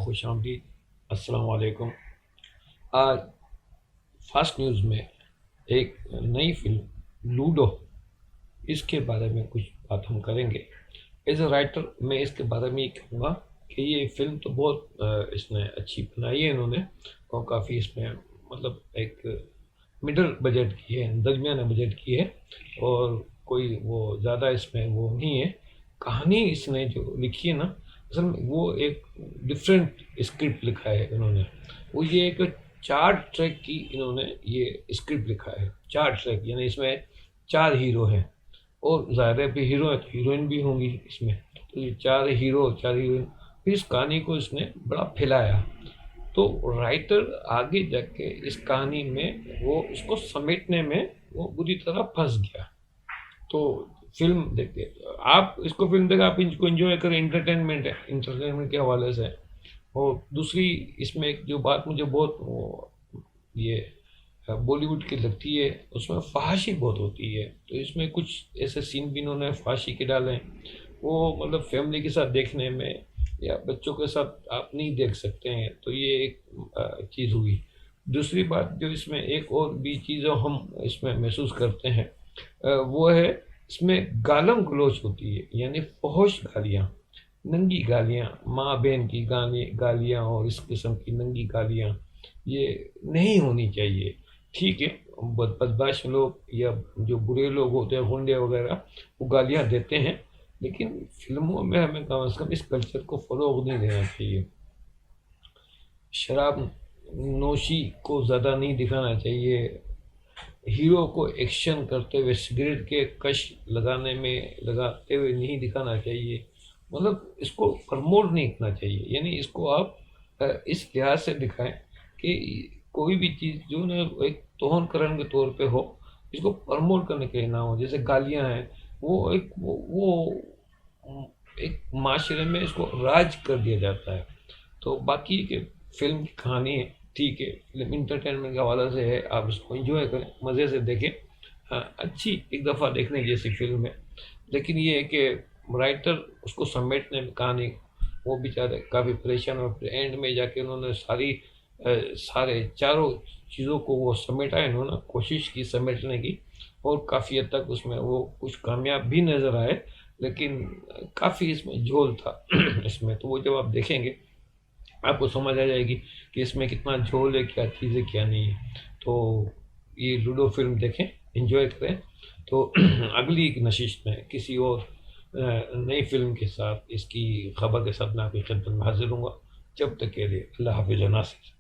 खुशामदीद। अस्सलाम वालेकुम। आज फास्ट न्यूज़ में एक नई फिल्म लूडो, इसके बारे में कुछ बात हम करेंगे। एज अ राइटर मैं इसके बारे में ये कहूँगा कि ये फिल्म तो बहुत इसने अच्छी बनाई है इन्होंने, और काफ़ी इसमें मतलब एक मिडल बजट की है, दरमियाना बजट की है, और कोई वो ज़्यादा इसमें वो नहीं है। कहानी इसने जो लिखी है ना, असल में वो एक डिफरेंट स्क्रिप्ट लिखा है इन्होंने। वो ये एक 4 ट्रैक की इन्होंने ये स्क्रिप्ट लिखा है। 4 ट्रैक यानी इसमें 4 हीरो हैं, और ज़ाहिर है भी हीरो है तो हीरोइन भी होंगी इसमें। तो ये 4 हीरो 4 हीरोइन, फिर इस कहानी को इसने बड़ा फैलाया। तो राइटर आगे जाके इस कहानी में वो इसको समेटने में वो बुरी तरह फंस गया। तो फिल्म देखते आप इसको, फिल्म देखा आप इसको एंजॉय करें, एंटरटेनमेंट है, एंटरटेनमेंट के हवाले से। और दूसरी इसमें एक जो बात मुझे बहुत ये बॉलीवुड की लगती है, उसमें फहाशी बहुत होती है। तो इसमें कुछ ऐसे सीन भी इन्होंने फहाशी के डाले हैं, वो मतलब फैमिली के साथ देखने में या बच्चों के साथ आप नहीं देख सकते हैं। तो ये एक चीज़ हुई। दूसरी बात जो इसमें एक और भी चीज़ हम इसमें महसूस करते हैं, वो है इसमें गालम गलोच होती है, यानी फौश गालियाँ, नंगी गालियाँ, माँ बहन की गालियाँ और इस किस्म की नंगी गालियाँ ये नहीं होनी चाहिए। ठीक है, बदमाश लोग या जो बुरे लोग होते हैं, गुंडे वगैरह, वो गालियाँ देते हैं, लेकिन फिल्मों में हमें कम से कम इस कल्चर को फरोग नहीं देना चाहिए। शराब नोशी को ज़्यादा नहीं दिखाना चाहिए। हीरो को एक्शन करते हुए सिगरेट के कश लगाते हुए नहीं दिखाना चाहिए। मतलब इसको प्रमोट नहीं करना चाहिए, यानी इसको आप इस लिहाज से दिखाएं कि कोई भी चीज़ जो ना एक तोहनकरण के तौर पे हो, इसको प्रमोट करने के लिए ना हो। जैसे गालियां हैं, वो एक माशरे में इसको राज कर दिया जाता है। तो बाकी के फिल्म की कहानी है, ठीक है, फिल्म इंटरटेनमेंट के हवाले से है, आप इसको एंजॉय करें, मज़े से देखें। हाँ, अच्छी एक दफ़ा देखने जैसी फिल्म है। लेकिन ये है कि राइटर उसको समेटने में कहानी, वो बेचारे काफ़ी परेशान हुए। फिर एंड में जाके उन्होंने सारे चारों चीज़ों को वो समेटा, इन्होंने कोशिश की समेटने की, और काफ़ी हद तक उसमें वो कुछ कामयाब भी नज़र आए। लेकिन काफ़ी इसमें झोल था इसमें। तो वो जब आप देखेंगे आपको समझ आ जाएगी कि इसमें कितना झोल है, क्या चीज़ है क्या नहीं है। तो ये लूडो फिल्म देखें, एंजॉय करें। तो अगली एक नशिश में किसी और नई फिल्म के साथ, इसकी खबर के साथ मैं आपकी खिदमत में हाजिर हूँगा। जब तक के लिए अल्लाह हाफिज़ नासिर।